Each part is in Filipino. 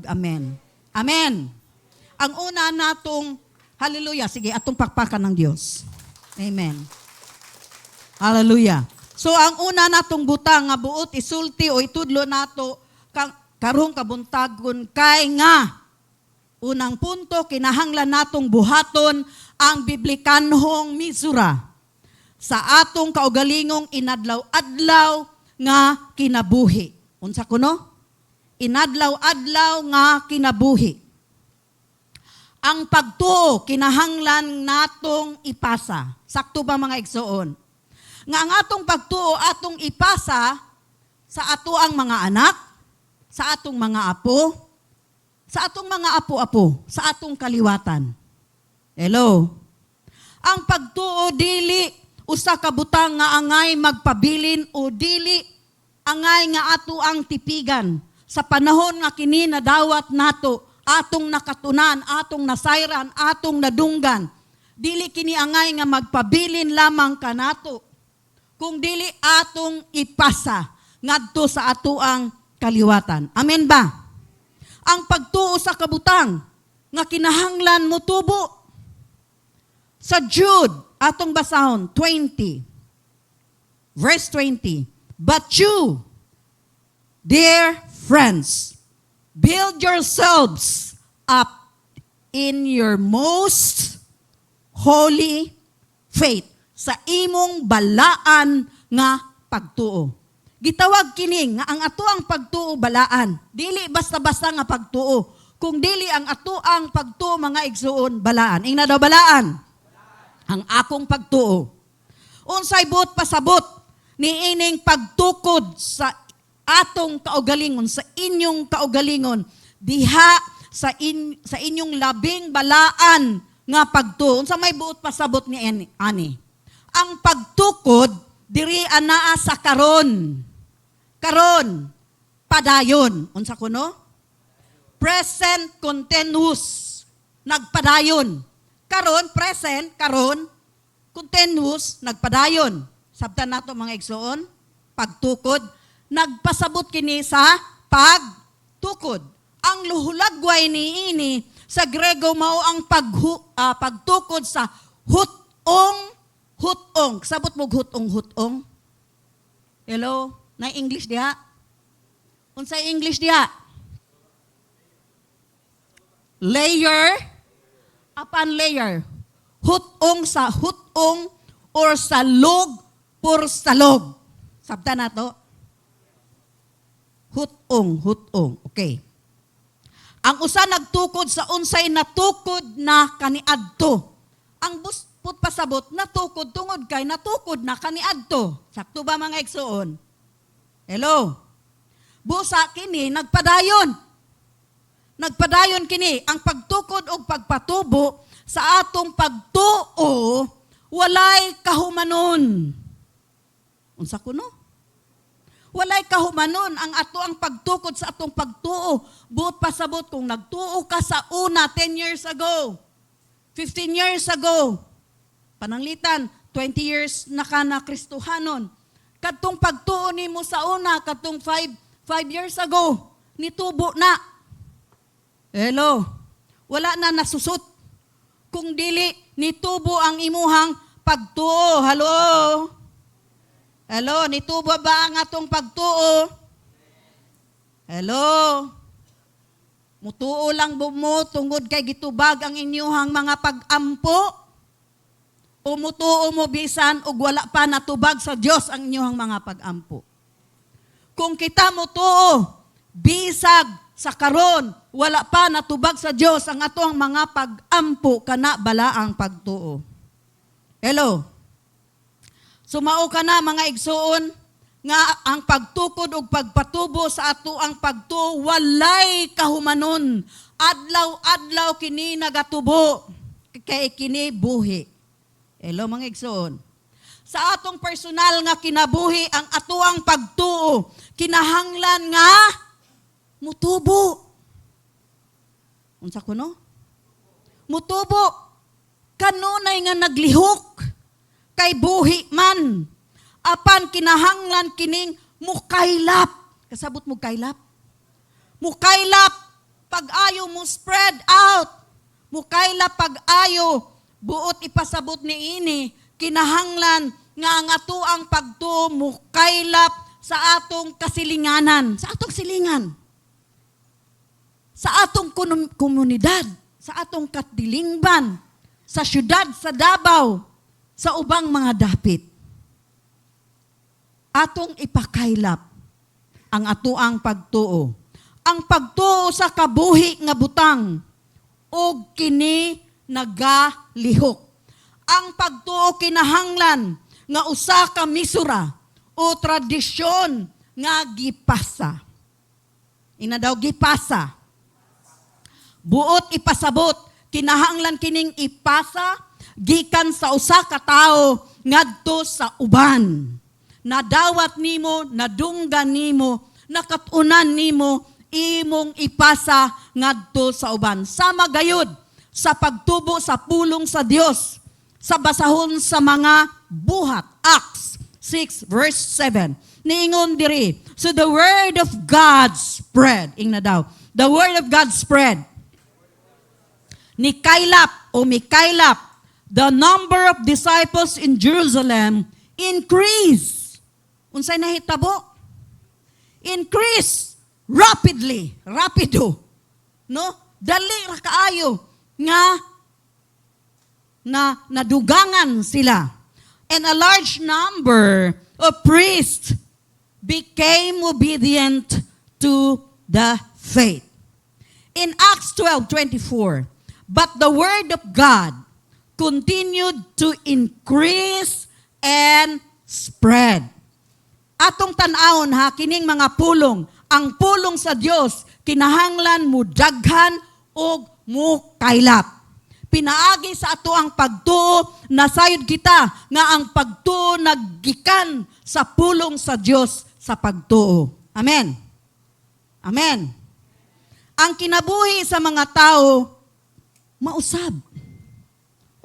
mag-amen. Amen. Ang una natong, hallelujah, sige, atong pakpakan ng Diyos. Amen. Hallelujah. So, ang una natong butang nga buot, isulti o itudlo nato, karong kabuntagon kay nga, unang punto, kinahanglan natong buhaton ang biblikanhong misura sa atong kaugalingong inadlaw-adlaw nga kinabuhi. Unsa kuno? Inadlaw-adlaw nga kinabuhi. Ang pagtuo, kinahanglan natong ipasa. Sakto ba mga igsoon? Nga ang atong pagtuo, atong ipasa sa atoang mga anak, sa atong mga apo, sa atong mga apo-apo, sa atong kaliwatan. Hello? Ang pagtuo, dili, usa ka butang nga angay magpabilin o dili, angay nga ato ang tipigan. Sa panahon nga kini nadawat nato, atong nakatunan, atong nasayran, atong nadunggan. Dili kini angay nga magpabilin lamang kanato. Kung dili atong ipasa ngadto sa atoang kaliwatan. Amen ba? Ang pagtuo sa kabutang nga kinahanglan mo tubo. Sa Jude, atong basahon, 20, verse 20, but you, dear friends, build yourselves up in your most holy faith sa imong balaan nga pagtuo. Gitawag kini nga ang ato ang pagtuo balaan. Dili basta-basta nga pagtuo. Kung dili ang ato ang pagtuo mga igsuon balaan. Ing na daw balaan? Ang akong pagtuo. Unsay buot pasabot ni ining pagtukod sa atong kaugalingon, sa inyong kaugalingon, diha sa inyong labing balaan nga pagtuo. Unsa may buot pasabot ni ani? Ang pagtukod, diri anaa sa karon. Karon, padayon. Unsa kuno? Present continuous. Nagpadayon. Karon, present, karon, continuous, nagpadayon. Sabtan nato mga igsoon, pagtukod. Nagpasabot kini sa pagtukod. Ang luhulagway ni ini sa Grego mao ang pagtukod sa hutong. Sabot mo hutong. Hello? Na English diha? Unsay English diha? Layer upon layer. Hutong sa hutong or salog por salog. Sabta na to? Hutong. Okay. Ang usa nagtukod sa unsay natukod na kaniadto. Ang put pasabot, natukod tungod kay natukod na kaniadto. Sakto ba mga igsoon? Hello? Busa kini, nagpadayon. Nagpadayon kini, ang pagtukod o pagpatubo sa atong pagtuo, walay kahumanon. Unsa kuno? Walay kahumanon ang ato ang pagtukod sa atong pagtuo. Buot pasabot kung nagtuo ka sa una 10 years ago, 15 years ago, pananglitan, 20 years na ka na Kristohanon. Katong pagtuo nimo sa una, katong 5 years ago, nitubo na. Hello? Wala na nasusot. Kung dili, nitubo ang imuhang pagtuo. Hello? Nitubo ba ang atong pagtuo? Hello? Mutuo lang mo tungod kay gitubag ang inyuhang mga pag-ampo? Umutuo mo bisan ug wala pa natubag sa Dios ang inyong mga pag-ampo. Kung kita mo tuo, bisag sa karon, wala pa natubag sa Dios ang atong mga pag-ampo kana balaang pagtuo. Hello. Sumao ka na mga igsuon nga ang pagtukod ug pagpatubo sa ato ang pagtuo walay kahumanon. Adlaw-adlaw kini nagatubo kay kini buhi. Hello mga igsoon. Sa atong personal nga kinabuhi ang atuang pagtuo, kinahanglan nga mutubo. Unsa kuno? Mutubo. Kanunay nga naglihok kay buhi man. Apan kinahanglan kining mukaylap. Kasabot mo kaylap? Mukaylap pag-ayo mo spread out. Mukaila pag-ayo, buot ipasabot ni ini, kinahanglan nga ang ato ang pagtuo mukailap sa atong kasilinganan, sa atong silingan, sa atong komunidad, sa atong katdilingban, sa syudad, sa Davao, sa ubang mga dapit. Atong ipakailap ang ato ang pagtuo. Ang pagtuo sa kabuhi nga butang o kini nagalihok. Ang pagtuo kinahanglan nga usa ka misura o tradisyon nga gipasa. Ina daw gipasa. Buot ipasabot, kinahanglan kining ipasa gikan sa usa ka tawo ngadto sa uban. Nadawat nimo, nadunggan nimo, nakatunan nimo, imong ipasa ngadto sa uban. Sama gayud sa pagtubo sa pulong sa Dios sa basahon sa mga buhat. Acts 6 verse 7. Niingon diri, so the word of God spread. Ingna daw. The word of God spread. Nikailap o mikailap, the number of disciples in Jerusalem increased. Unsay nahitabo? Increase rapidly, rapido. No? Dali ra kaayo nga na nadugangan sila. And a large number of priests became obedient to the faith. In Acts 12:24, but the word of God continued to increase and spread. Atong tan-awon ha, kining mga pulong, ang pulong sa Dios kinahanglan mo daghan o mo kailap. Pinaagi sa ato ang pagtuo, nasayod kita nga ang pagtuo naggikan sa pulong sa Dios sa pagtuo. Amen. Amen. Ang kinabuhi sa mga tao, mausab.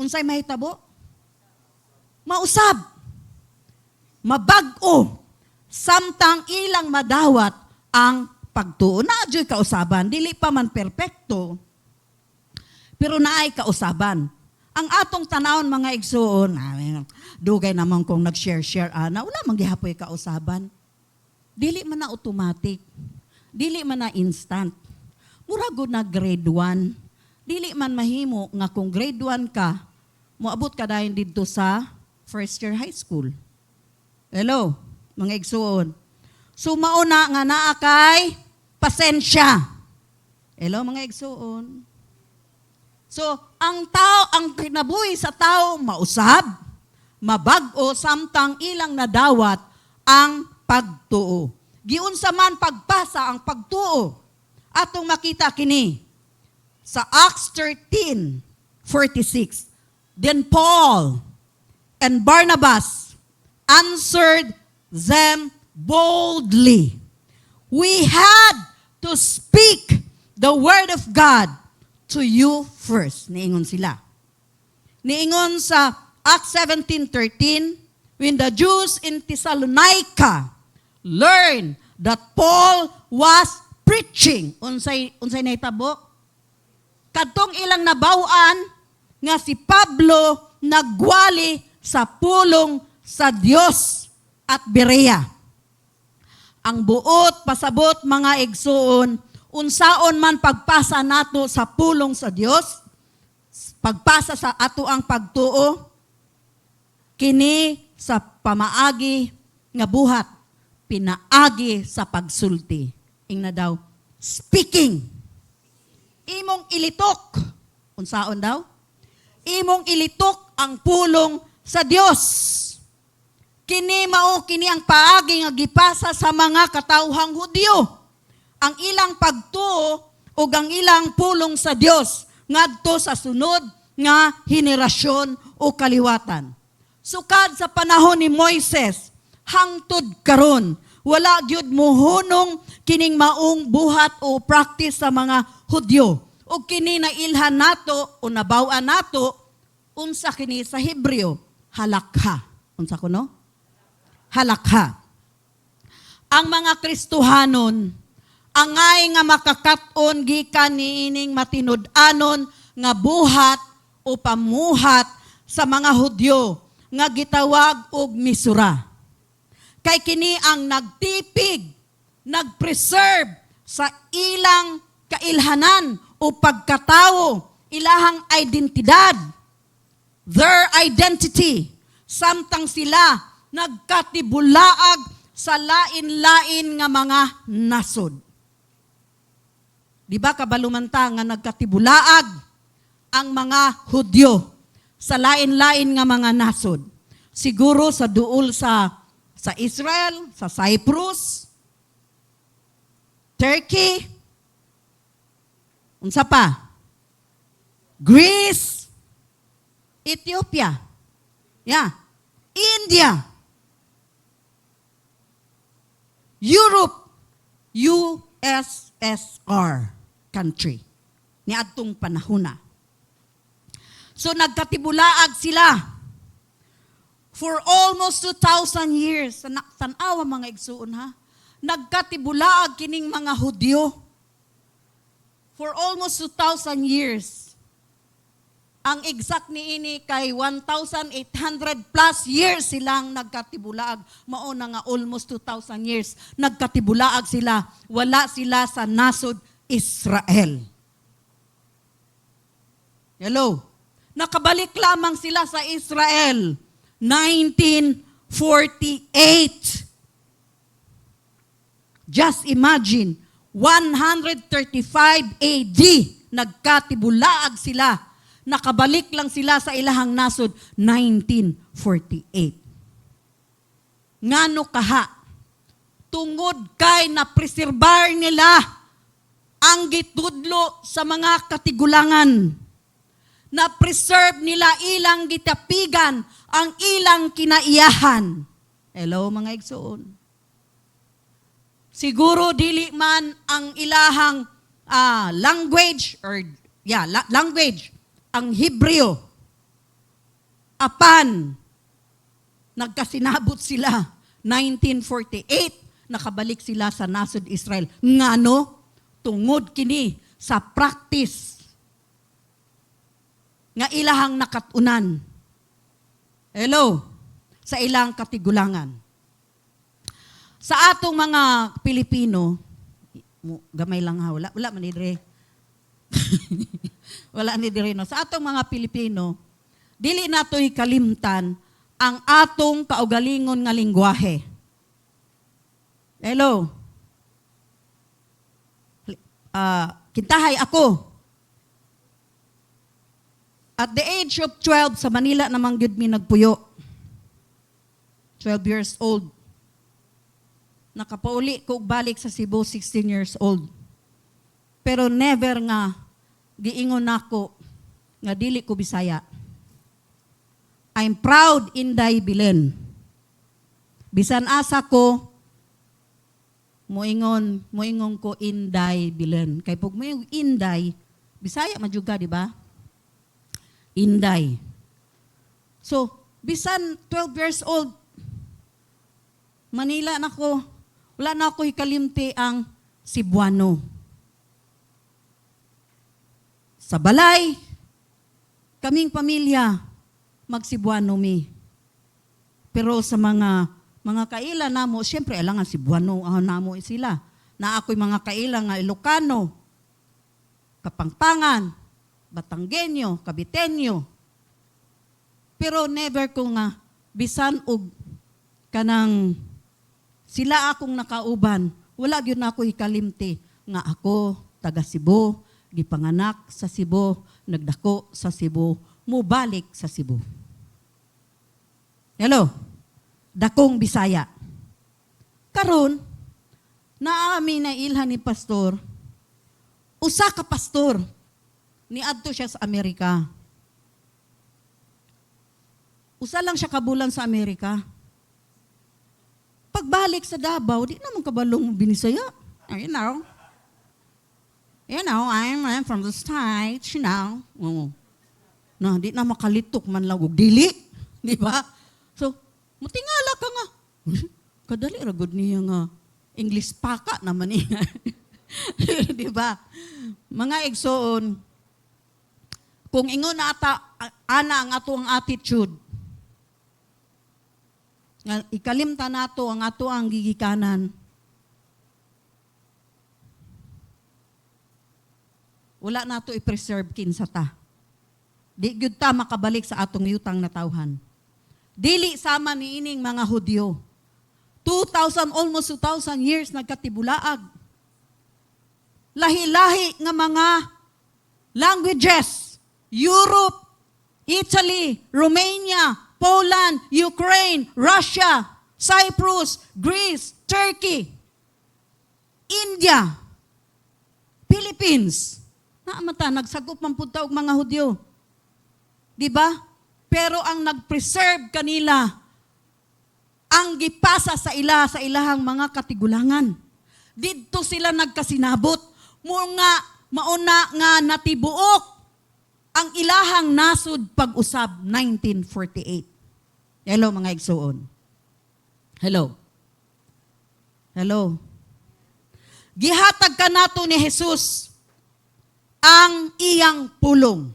Unsay mahitabo? Mausab. Mabag-o. Samtang ilang madawat ang pagtuo. Naadyo'y kausaban, dili pa man perpekto, pero naay kausaban. Ang atong tanawon mga igsoon, dugay naman kung nag-share-share, wala man gihapoy kausaban. Dili man na automatic. Dili man na instant. Muragod na grade 1. Dili man mahimo nga kung grade 1 ka, moabot ka dahil dito sa first year high school. Hello, mga igsoon. So mauna nga naa kay pasensya. Hello, mga igsoon. So, ang kinabuhi sa tao, mausab, mabag-o, samtang ilang nadawat ang pagtuo. Giunsa man pagpasa ang pagtuo. Atong makita kini sa Acts 13:46. Then Paul and Barnabas answered them boldly. We had to speak the word of God to you first. Niingon sila. Niingon sa Acts 17:13, when the Jews in Thessalonica learned that Paul was preaching. Unsay nahitabo? Kadtong ilang nabaw-an nga si Pablo nagwali sa pulong sa Dios at Berea. Ang buot pasabot mga igsoon, unsaon man pagpasa nato sa pulong sa Dios, pagpasa sa ato ang pagtuo, kini sa pamaagi nga buhat, pinaagi sa pagsulti. Ingna daw, speaking. Imong ilitok. Unsaon daw? Imong ilitok ang pulong sa Dios. Kini ang paagi nga gipasa sa mga katawhang Hudyo. Ang ilang pagtuo o ang ilang pulong sa Dios ngadto sa sunod nga henerasyon o kaliwatan. Sukad sa panahon ni Moises, hangtod karon, wala gyud mohunong kining maong buhat o practice sa mga Hudyo. O kini nailhan nato o nabaw-an nato, unsa kini sa Hebreo, halakha. Unsa kuno? Halakha. Ang mga Kristohanon, angay nga makakaton gikan niining matinud-anon nga buhat o pamuhat sa mga Hudyo nga gitawag og misura. Kay kini ang nagtipig, nagpreserve sa ilang kailhanan o pagkatawo, ilahang identidad, their identity, samtang sila nagkatibulaag sa lain-lain nga mga nasod. Di ba kabalumanta nga nagkatibulaag ang mga Hudyo sa lain-lain nga mga nasod? Siguro sa duol sa Israel, sa Cyprus, Turkey, unsa pa? Greece, Ethiopia, India, Europe, USSR country ni adtong panahona. So nagkatibulaag sila for almost 2,000 years. Tanawa mga igsuon ha. Nagkatibulaag kining mga Hudyo for almost 2,000 years. Ang exact niini kay 1,800 plus years silang nagkatibulaag. Mao na nga almost 2,000 years. Nagkatibulaag sila. Wala sila sa nasod Israel. Hello? Nakabalik lamang sila sa Israel 1948. Just imagine, 135 AD, nagkatibulaag sila. Nakabalik lang sila sa ilahang nasod, 1948. Ngano kaha? Tungod kay na-preserbar nila ang gitudlo sa mga katigulangan. Na-preserve nila ilang gitapigan ang ilang kinaiyahan. Hello mga igsoon. Siguro dili man ang ilahang language language ang Hebreo. Apan nagkasinabot sila 1948 nakabalik sila sa nasod Israel. Ngano? Tungod kini sa practice nga ilahang nakatunan. Hello? Sa ilang katigulangan. Sa atong mga Pilipino, gamay lang ha, wala man ni dire. Wala ni dire no. Sa atong mga Pilipino, dili natoy kalimtan ang atong kaugalingon nga lengguwahe. Hello? Kintahay ako. At the age of 12, sa Manila namang gyud mi nagpuyo. 12 years old. Nakapauli ko balik sa Cebu, 16 years old. Pero never nga giingon nako nga dili ko Bisaya. I'm proud Inday Bilen. Bisan asa ko moingon ko Inday Bilen. Kay pug mo yung Inday, Bisaya majuga, di ba? Inday. So, bisan 12 years old, Manila na ko, wala na ako hikalimti ang Cebuano. Sa balay, kaming pamilya, mag-Cebuano mi. Pero sa mga kaila namo, siyempre alang nga Cebuano, namo sila. Na ako'y mga kaila nga Ilocano, Kapangpangan, Batanggenyo, Kabitenyo. Pero never ko nga, bisan og kanang sila akong nakauban, wala gyud na ako hikalimti nga ako, taga Cebu, gipanganak sa Cebu, nagdako sa Cebu, mubalik sa Cebu. Hello? Dakong Bisaya. Karon, naami na ilhan ni pastor, usa ka pastor, niadto siya sa Amerika. Usa lang siya kabulan sa Amerika. Pagbalik sa Davao, di naman kabalong binisaya. You know, I'm from the States, you know. No, di na makalitok man lang og dili. Di ba? So, mutingala ka nga. Kadali ragod niya nga. English paka naman niya. Di ba? Mga igsoon, kung ingon na ana ang ato ang attitude, nga ikalimta nato ang ato ang gigikanan, wala nato i-preserve kinsa ta. Di gyud ta makabalik sa atong yutang na tawhan. Dili sama ni ining mga Hudyo. 2,000, almost 2,000 years nagkatibulaag. Lahi-lahi nga mga languages. Europe, Italy, Romania, Poland, Ukraine, Russia, Cyprus, Greece, Turkey, India, Philippines. Naamata, nagsagop man punta og mga Hudyo. Di ba? Pero ang nag-preserve kanila, ang gipasa sa ilahang mga katigulangan. Dito sila nagkasinabot. Mga mauna nga natibuok ang ilahang nasud pag-usab 1948. Hello mga igsoon. Hello. Hello. Gihatag ka nato ni Jesus ang iyang pulong.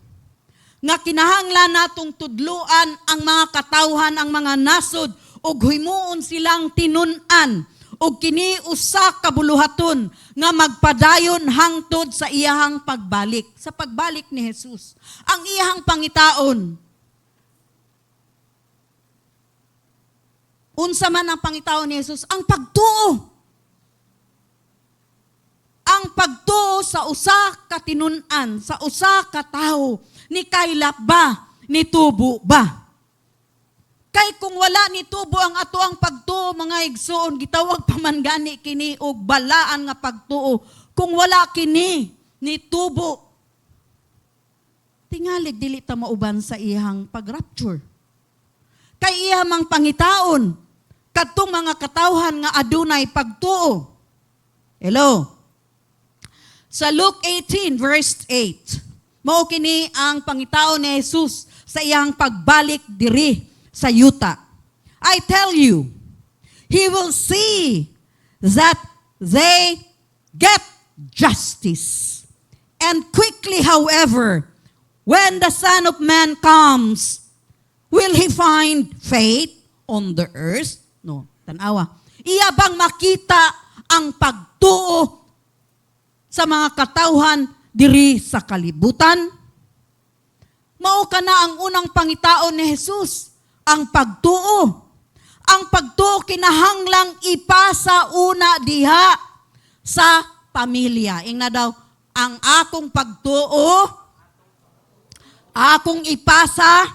Nga kinahanglan natong tudluan ang mga katawhan, ang mga nasod, ug himuon silang tinun-an, ug kini usa ka buluhaton nga magpadayon hangtod sa iyahang pagbalik. Sa pagbalik ni Jesus. Ang iyahang pangitaon. Unsa man ang pangitaon ni Jesus? Ang pagtuo. Ang pagtuo sa usa ka tinun-an, sa usa ka tawo, ni kaylap ba, ni tubo ba? Kay kung wala ni tubo ang ato ang pagtuo, mga igsoon, gitawag pa man gani kini og balaan nga pagtuo. Kung wala kini ni tubo, tingalig dili ta mauban sa iyang pag-rapture. Kay iya mang pangitaon, kadtong mga katawhan nga adunay pagtuo. Hello? Sa Luke 18 verse 8, mao kini ang pangitaon ni Jesus sa iyang pagbalik diri sa yuta. I tell you, He will see that they get justice. And quickly, however, when the Son of Man comes, will He find faith on the earth? No, tanawa. Iya bang makita ang pagtuo sa mga katawhan diri sa kalibutan? Mao kana ang unang pangitaon ni Jesus, ang pagtuo. Ang pagtuo kinahanglang ipasa una diha sa pamilya. Ingna daw, ang akong pagtuo, akong ipasa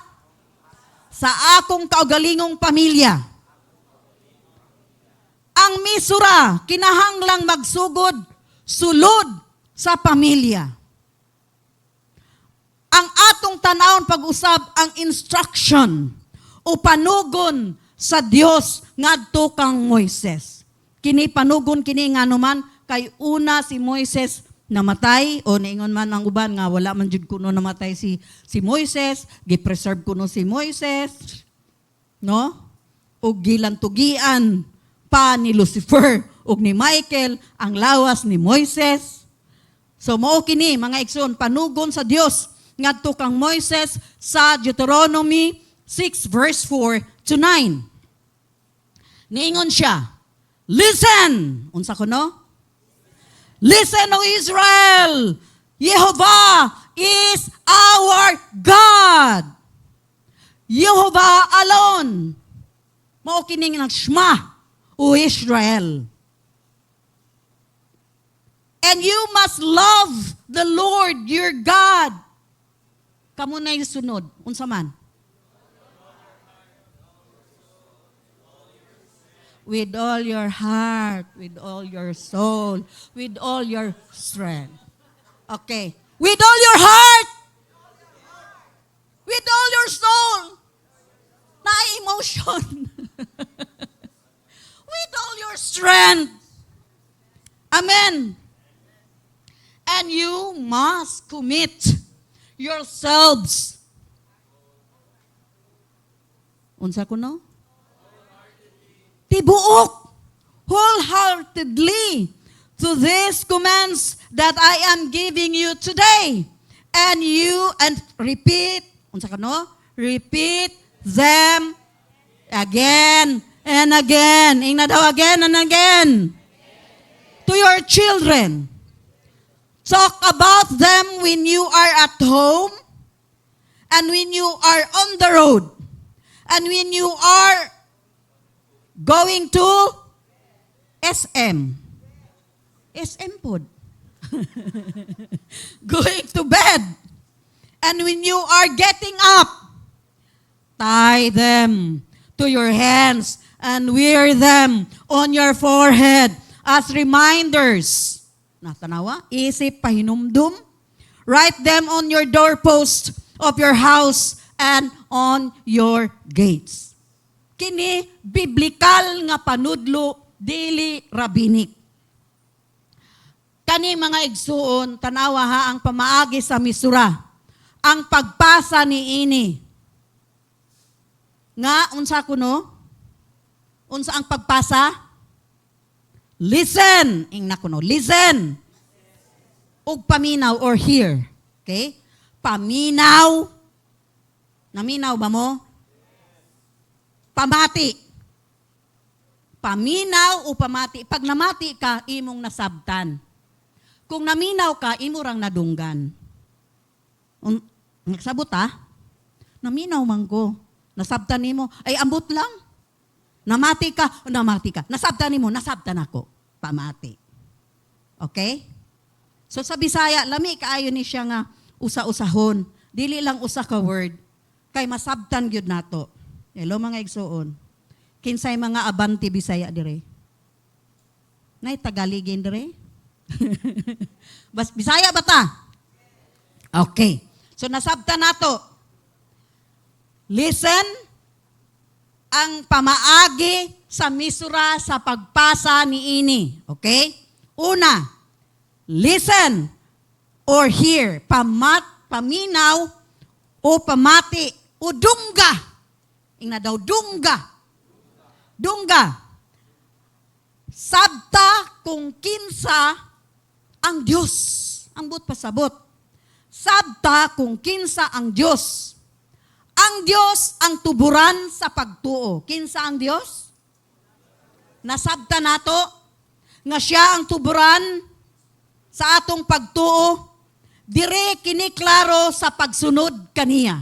sa akong kaugalingong pamilya. Ang misura, kinahanglang magsugod, sulod sa pamilya. Ang atong tanawon pag-usab ang instruction o panugon sa Dios ngadto kang Moises. Kini panugon kini nganuman kay una si Moises namatay o niingon man ang uban nga wala man jud kuno namatay si Moises, gi-preserve kuno si Moises, no? O gilantugian pa ni Lucifer ug ni Michael ang lawas ni Moises. So mao kini mga igsoon panugon sa Dios ngadto kang Moises sa Deuteronomy 6 verse 4 to 9. Niingon siya, listen, unsa kuno? Listen, O Israel, Jehovah is our God. Jehovah alone. Mao kini nga Shema, O Israel. And you must love the Lord your God. Kamu na yung sunod. Unsa man? With all your heart, with all your soul, with all your strength. Okay. With all your heart, with all your soul, na emotion. With all your strength. Amen. And you must commit yourselves. Unsa kuno? Tibuok, wholeheartedly, to these commands that I am giving you today. And repeat, unsa ka no? Repeat them again and again. Ingna daw again and again. To your children. Talk about them when you are at home and when you are on the road and when you are going to SM. SM pod. Going to bed. And when you are getting up, tie them to your hands and wear them on your forehead as reminders. Natanawa, isip pahinumdum. Write them on your doorpost of your house and on your gates. Kini biblikal nga panudlo dili rabbinik. Kani mga igsuon, tanawa ha, ang pamaagi sa misura, ang pagpasa ni ini. Nga, unsa kuno? Unsa ang pagpasa? Listen. Ingna kuno, listen. Ug paminaw or hear. Okay? Paminaw. Naminaw ba mo? Pamati. Paminaw o pamati. Pag namati ka, imong nasabtan. Kung naminaw ka, imurang nadunggan. Nagsabot naminaw man ko. Nasabtan nimo, ay ambot lang. Namati ka. Nasabtan nimo, nasabtan ako. Pamati. Okay? So sa Bisaya, lami kaayo ni siya nga usa-usahon. Dili lang usa ka word. Kay masabtan gyud nato. Hello mga igsuon. Kinsay mga abanti Bisaya dire? Nay Tagaligin dire? Bas Bisaya ba ta? Okay. So nasabtan nato. Listen, ang pamaagi sa misura sa pagpasa ni ini. Okay? Una, listen or hear. Paminaw o pamati o dungga. Ingna daw dungga. Dungga. Sabta kung kinsa ang Diyos. Ambot pasabot. Sabta kung kinsa ang Diyos. Ang Diyos ang tuburan sa pagtuo. Kinsa ang Diyos? Nasabta nato nga siya ang tuburan sa atong pagtuo. Dire kiniklaro sa pagsunod kaniya.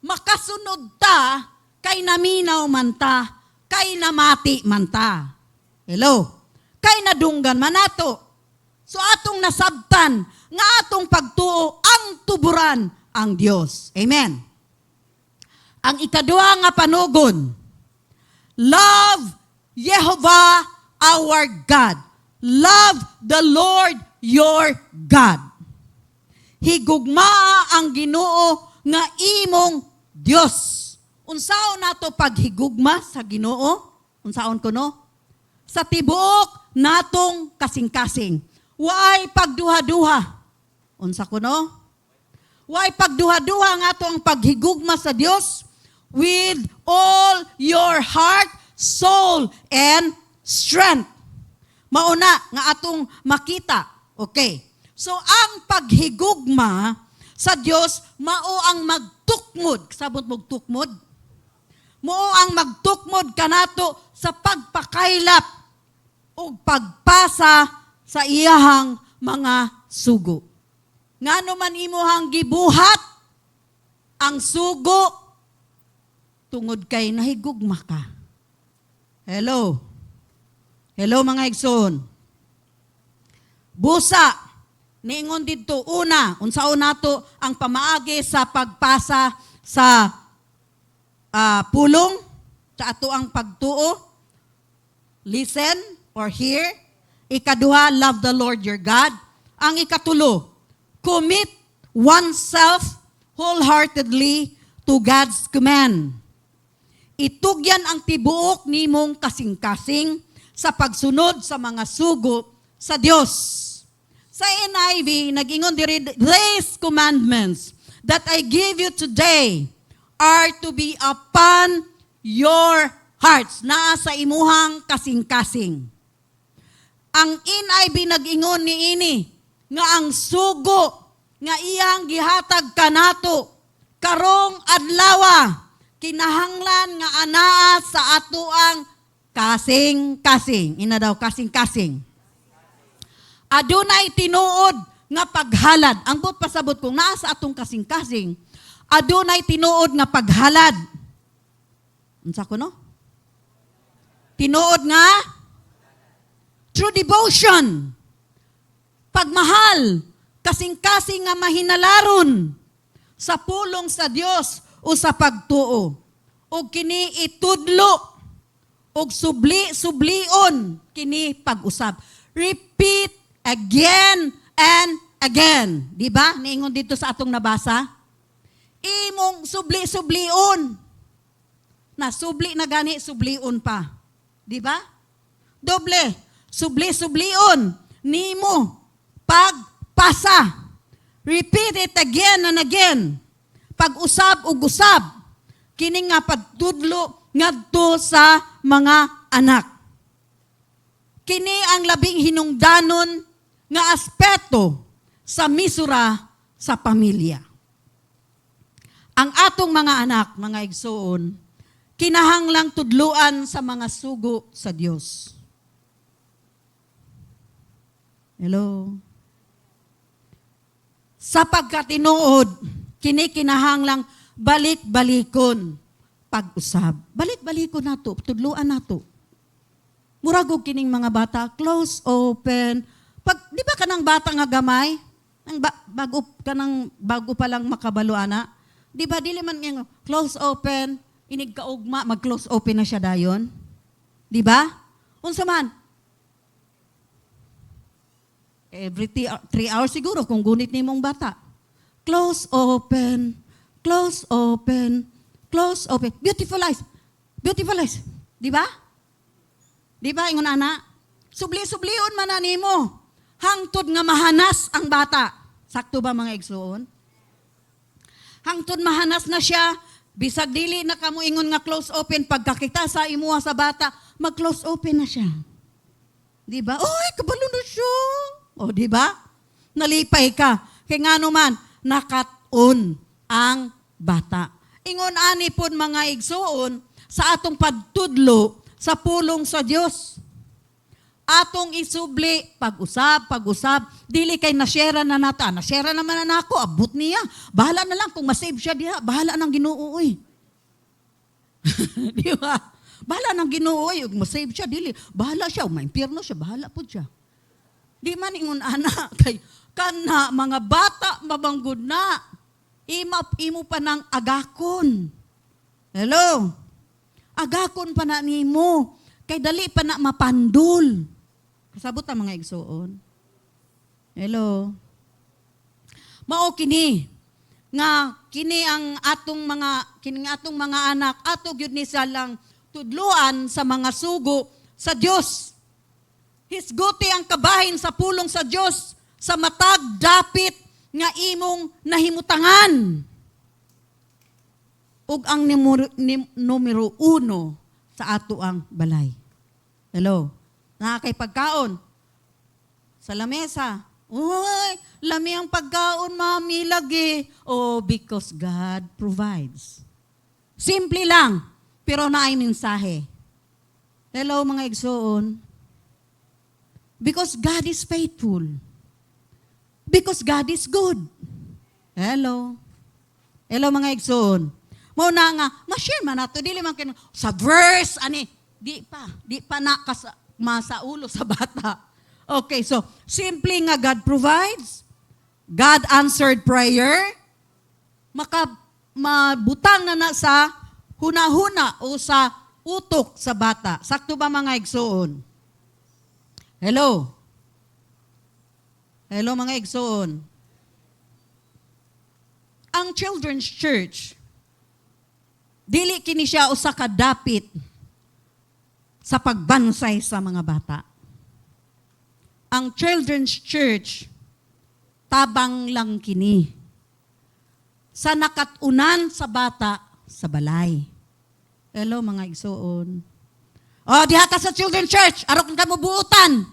Makasunod ta kay naminaw man ta, kay namati man ta. Hello? Kay nadunggan man nato. So atong nasabtan nga atong pagtuo ang tuburan ang Dios. Amen. Ang ikaduha nga panugon, love Jehovah our God. Love the Lord your God. Higugma ang Ginoo nga imong Dios. Unsaon nato paghigugma sa Ginoo? Unsaon kuno? Sa tibuok natong kasing-kasing. Why pagduha-duha? Unsa kuno? Why pagduha-duha nga ato ang paghigugma sa Dios? With all your heart, soul, and strength. Mauna nga atong makita. Okay. So ang paghigugma sa Dios mao ang magtukmod. Sabot mo tukmod? Mao ang magtukmod kanato sa pagpakaylap o pagpasa sa iyahang mga sugo. Ngano man imuhang gibuhat ang sugo tungod kay nahigugma ka. Hello. Hello mga igsoon. Busa niingon didto una unsaon nato ang pamaagi sa pagpasa sa pulong sa ato ang pagtuo. Listen or hear. Ikaduha, love the Lord your God. Ang ikatulo, commit oneself wholeheartedly to God's command. Itugyan ang tibuok nimong kasing-kasing sa pagsunod sa mga sugo sa Dios. Sa NIV, nag-ingon diri, these commandments that I give you today are to be upon your hearts. Naa sa imuhang kasing-kasing. Ang NIV nag-ingon ni ini nga ang sugo nga iyang gihatag kanato karong adlawa kinahanglan nga anaa sa atoang kasing-kasing. Ina daw kasing-kasing. Adunay tinuod nga paghalad. Ang but pasabot kung naa sa atong kasing-kasing, adunay tinuod nga paghalad. Unsa ko no? Tinuod nga true devotion. Pagmahal, kasing-kasing nga mahinalaron sa pulong sa Dios o sa pagtuo. O kini itudlo o subli-sublion kini pag-usab. Repeat again and again. Di ba? Niingon dito sa atong nabasa. Imong subli-sublion. Na subli na gani, sublion pa. Di ba? Doble. Subli-sublion. Nimo. Pagpasa. Repeat it again and again. Pag-usab ug usab. Kini nga pagtudlo ngadto sa mga anak. Kini ang labing hinungdanon nga aspeto sa misura sa pamilya. Ang atong mga anak, mga igsoon, kinahanglang tudluan sa mga sugo sa Dios. Hello? Sa pagkatinuod, kini kinahanglang balik-balikon pag-usab. Balik-balikon nato, tudluan nato. Murag og kining mga bata, close, open. Di ba kanang bata nga gamay? Bago pa lang makabalo ana. Di ba dili man nga close, open, inig kaugma, mag-close open na siya dayon? Di ba? Unsa man? Every 3 hours siguro kung gunit ni mong bata. Close, open, close, open, close, open. Beautiful eyes. Beautiful eyes. Di ba? Di ba, ingon ana? Subli-sublion man na nimo. Hangtod nga mahanas ang bata. Sakto ba mga igsoon? Hangtod mahanas na siya, bisag dili na kamo ingon nga close open, pagkakita sa imuha sa bata, mag-close open na siya. Di ba? Oy, kabalo na siya. O, di ba? Nalipay ka. Kaya nga naman, nakat-on ang bata. Ingon ani pod mga igsoon sa atong pagtudlo sa pulong sa Dios. Atong isubli, pag-usab, dili kay nasyera na nata. Nasyera naman na nako, abot niya. Bahala na lang kung masave siya diha, bahala nang Ginoo oy. Di ba? Bahala nang Ginoo oy, ug masave siya dili. Bahala siya, maimpierno siya, bahala pod siya. Di man ingon ana kay kana mga bata mabanggod na. Imo pa nang agakon. Hello. Agakon pa na nimo kay dali pa na mapandul. Kasabot ang mga igsoon. Hello. Mao kini nga kini ang atong mga anak ato gyud ni salang tudluan sa mga sugo sa Dios. Hisguti ang kabahin sa pulong sa Dios sa matag dapit nga imong nahimutangan. Ug ang numero 1 sa ato ang balay. Hello. Nakakay pagkaon sa lamesa. Uy, lami ang pagkaon, mami, lagi. Oh, because God provides. Simple lang, pero naay mensahe. Hello, mga igsoon. Because God is faithful. Because God is good. Hello. Hello, mga igsoon. Muna nga, ma-share man nato, dili man kin sa verse, di pa masa ulo sa bata. Okay, so, simple nga God provides, God answered prayer, mabutang na sa huna-huna o sa utok sa bata. Sakto ba mga igsoon? Hello? Hello mga igsoon? Ang Children's Church, dili kini siya usa ka dapit sa pagbansay sa mga bata. Ang Children's Church, tabang lang kini sa nakatunan sa bata sa balay. Hello mga igsoon. O, diha ka sa Children's Church, aron ka mo buutan.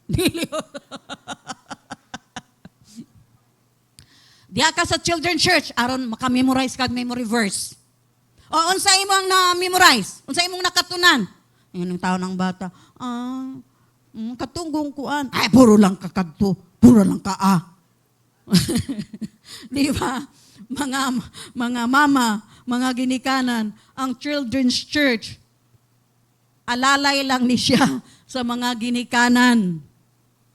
Dili. Diha ka sa children's church aron maka-memorize kag memory verse. O unsa imong na-memorize? Unsa imong nakatunan? Ayun ang tao ng bata. Katunggong kuan. Ay, puro lang ka kadto. Puro lang ka Di ba? Mga mama, mga ginikanan, ang children's church, alalay lang ni siya sa mga ginikanan.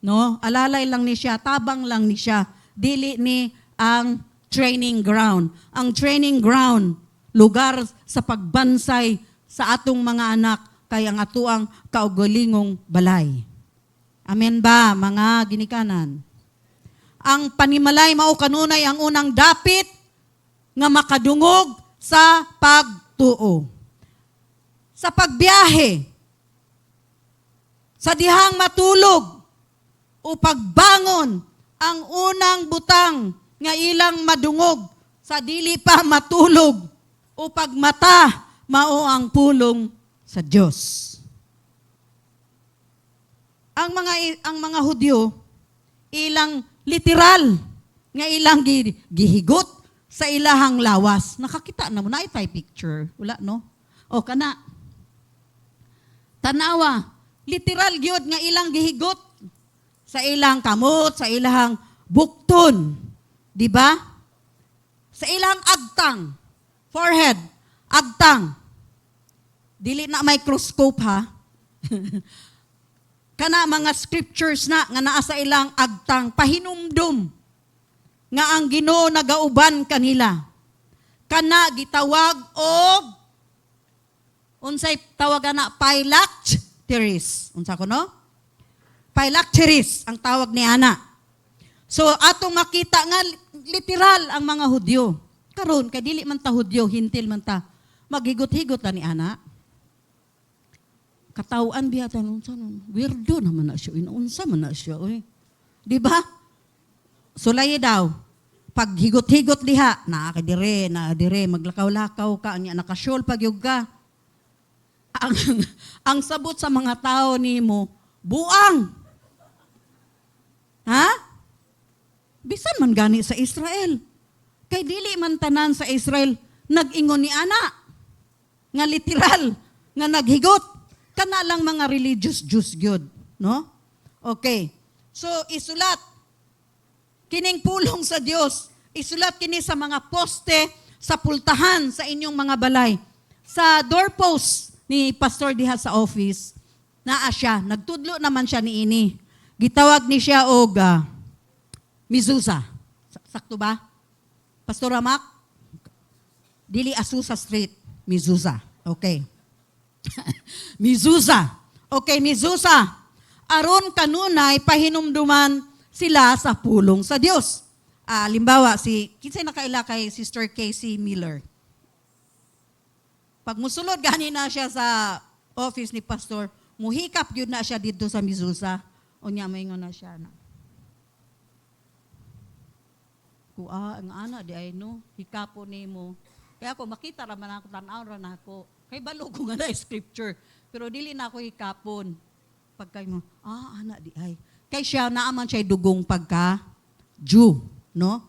No? Alalay lang ni siya, tabang lang ni siya. Dili ni ang training ground. Ang training ground, lugar sa pagbansay sa atong mga anak, kay ang atuang kaugalingong balay. Amen ba, mga ginikanan? Ang panimalay mao kanunay ang unang dapit nga makadungog sa pagtuo. Sa pagbiyahe, sa dihang matulog o pagbangon, ang unang butang nga ilang madungog sa dili pa matulog o pagmata mao ang pulong sa Dios. Ang mga Hudyo ilang literal nga ilang gihigot sa ilahang lawas. Nakakita na mo na itay picture. Wala no? O kana. Tanawa, literal gyud nga ilang gihigot sa ilang kamot, sa ilang bukton. Di ba? Sa ilang agtang, forehead, agtang. Dili na microscope ha. Kana mga scriptures na nga naa sa ilang agtang pahinumdum nga ang Ginoo nagauban kanila. Kana gitawag og unsay tawagan na phylacteries. Unsa ko no? Phylacteries ang tawag ni ana. So atong makita nga literal ang mga Hudyo. Karon kay dili man ta Hudyo, hintil man ta. Maghigot-higot ta ni ana. Katawaan biya ta unsa nun. Weirdo naman na siya. Unsa man na siya oy. Di ba? Sulay daw. Pag higot-higot diha, na dire maglakaw-lakaw ka anya nakasyol pagyug ka. Ang sabot sa mga tao nimo, buang. Ha? Bisan man gani sa Israel. Kay dili man tanan sa Israel nag-ingon ni ana. Nga literal, nga naghigot. Kana lang mga religious Jews gyud, no? Okay. So isulat kining pulong sa Dios. Isulat kini sa mga poste, sa pultahan sa inyong mga balay. Sa doorpost ni pastor diha sa office, naa siya, nagtudlo naman siya niini. Gitawag ni siya og Mizusa. Sakto ba? Pastor Mac? Dili Asusa Street, Mizusa. Okay. Mizusa. Okay, Mizusa. Aron kanunay pahinumduman sila sa pulong sa Dios. Limbawa, kinsay nakaila kay Sister Casey Miller. Pag musulod gani na siya sa office ni pastor, muhikap yun na siya dito sa Mizusa. Unya maingon na siya na. Ang ana di ay no, hikapo nimo. Kaya ako makita raman ako tan-aw ra nako. Kay balo ko nga na scripture, pero dili na ako hikapon. Pagkay mo, ana di ay. Kay siya naaman siya dugong pagka Jew, no?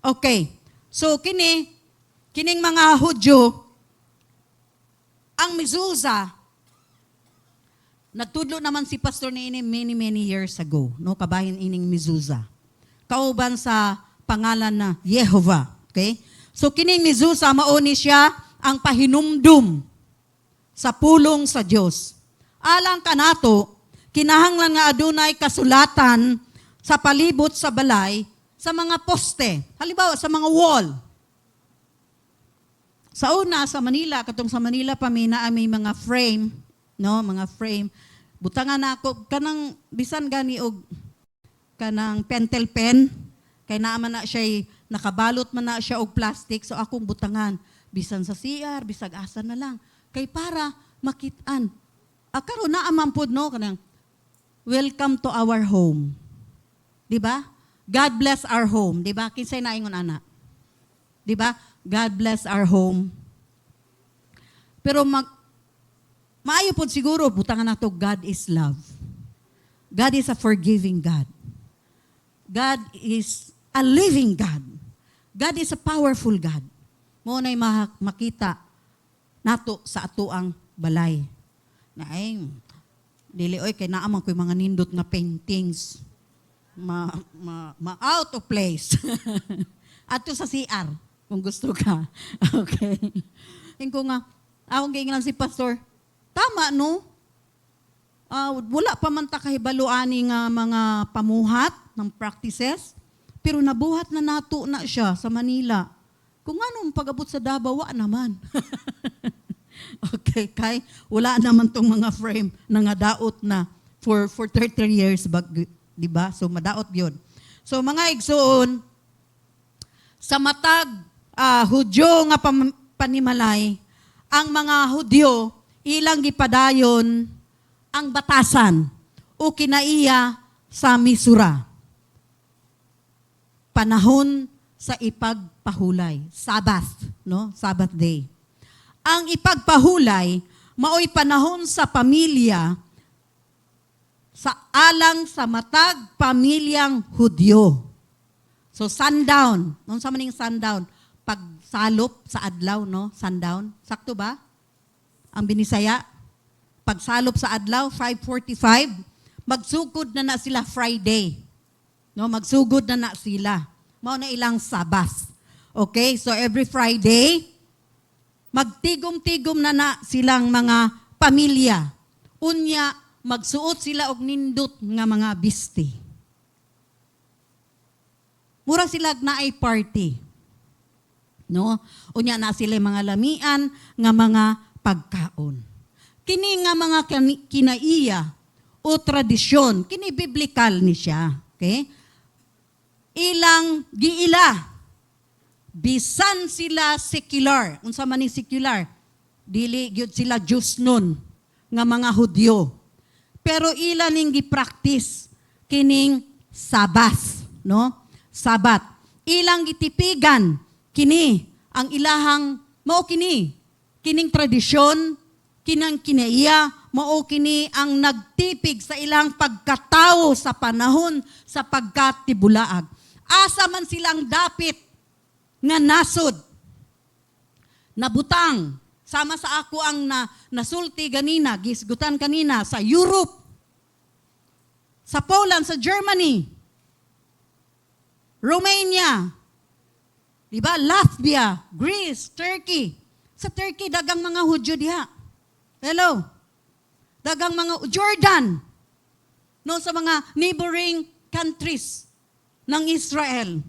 Okay. So kining mga Hudyo, ang Mizusa, nagtudlo naman si pastor ni ini many years ago, no? Kabahin ining Mizusa. Kauban sa pangalan na Yehovah, okay? So kining Mizusa mao ni siya ang pahinumdum sa pulong sa Dios. Alang kanato, kinahanglan nga adunay kasulatan sa palibot sa balay sa mga poste. Halimbawa sa mga wall. Sa una sa Manila, katong sa Manila pa may mga frame, no, mga frame. Butangan na ako kanang bisan gani og kanang pentel pen kay naaman na siya nakabalot man na siya og plastic, so akong butangan bisan sa CR, bisag asa na lang kay para makitaan. Karon na amampod no kanang welcome to our home. Di ba? God bless our home, di ba? Kinsay naingon ana? Di ba? God bless our home. Pero maayo pod siguro butangan nato God is love. God is a forgiving God. God is a living God. God is a powerful God. Mo na'y makita nato sa atoang balay. Na ay, dili oy kay naamang ko'y mga nindot nga paintings. Out of place. Ato sa CR, kung gusto ka. Okay. Ko nga, akong gingan si pastor, tama no? Wala pa man ta kahibaluani nga mga pamuhat ng practices, pero nabuhat na nato na siya sa Manila. Kung anong pag-abot sa Davao, wa naman. Okay, kay wala naman tong mga frame na nga daot na for 30 years back, di ba? So madaot 'yon. So mga igsoon, sa matag Hudyo nga panimalay, ang mga Hudyo ilang gipadayon ang batasan o kinaiya sa misura. Panahon sa ipagpahulay, Sabbath, no? Sabbath day. Ang ipagpahulay maoy panahon sa pamilya sa alang sa matag pamilyang Hudyo. So sundown, nung sa maning sundown, pagsalop sa adlaw, no? Sundown, sakto ba? Ang binisaya, pagsalop sa adlaw 5:45, magsugod na sila Friday. No, magsugod na sila. Mao na ilang Sabbath. Okay? So every Friday, magtigom-tigom na silang mga pamilya. Unya, magsuot sila og nindot nga mga bisti. Mura sila na ay party. No? Unya na sila mga lamian nga mga pagkaon. Kini nga mga kinaiya o tradisyon, kini biblical ni siya. Okay? Ilang giila. Bisan sila secular. Unsa man ni secular? Dili gyud sila Diyos nun nga mga Hudyo. Pero ila ning gi-practice kining Sabbath, no? Sabat. Ilang gitipigan kini ang ilahang mao kini. Kining tradisyon, kinang kinaiya, mao kini ang nagtipig sa ilang pagkatao sa panahon sa pagkatibulaag. Asa man silang dapit nga nasod, nabutang, sama sa ako ang nasulti ganina, gisgutan kanina sa Europe, sa Poland, sa Germany, Romania, diba? Latvia, Greece, Turkey. Sa Turkey, dagang mga Hudyo diha. Hello? Dagang mga Jordan. No, sa mga neighboring countries ng Israel,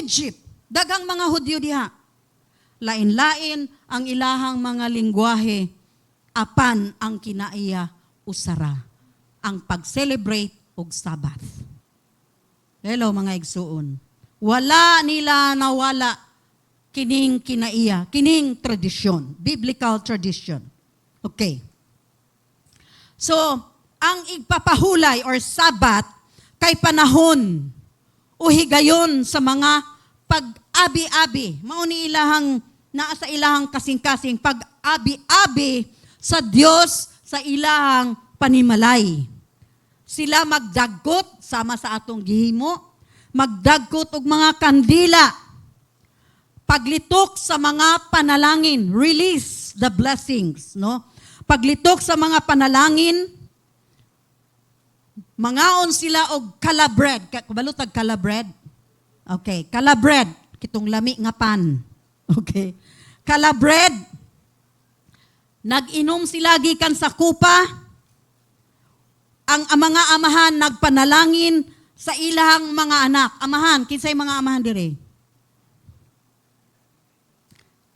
Egypt, dagang mga Hudyo diha. Lain-lain ang ilahang mga lingwahe, apan ang kinaiya usara, ang pag-celebrate og Sabbath. Hello mga igsuon. Wala nila nawala kining kinaiya, kining tradisyon, biblical tradition. Okay. So, ang igpapahulay or Sabbath kay panahon o higayon sa mga pag-abi-abi. Mao ni ilahang naa sa ilahang kasing-kasing pag-abi-abi sa Dios sa ilahang panimalay. Sila magdagkot sama sa atong gihimo, magdagkot og mga kandila. Paglitok sa mga panalangin, release the blessings, no? Paglitok sa mga panalangin, mangaon sila og kalabread. Kabalutag kalabread. Okay, kalabread, kitong lami nga pan. Okay. Kalabread, nag-inom sila gikan sa kupa. Ang mga amahan nagpanalangin sa ilang mga anak. Amahan, kinsay mga amahan dire?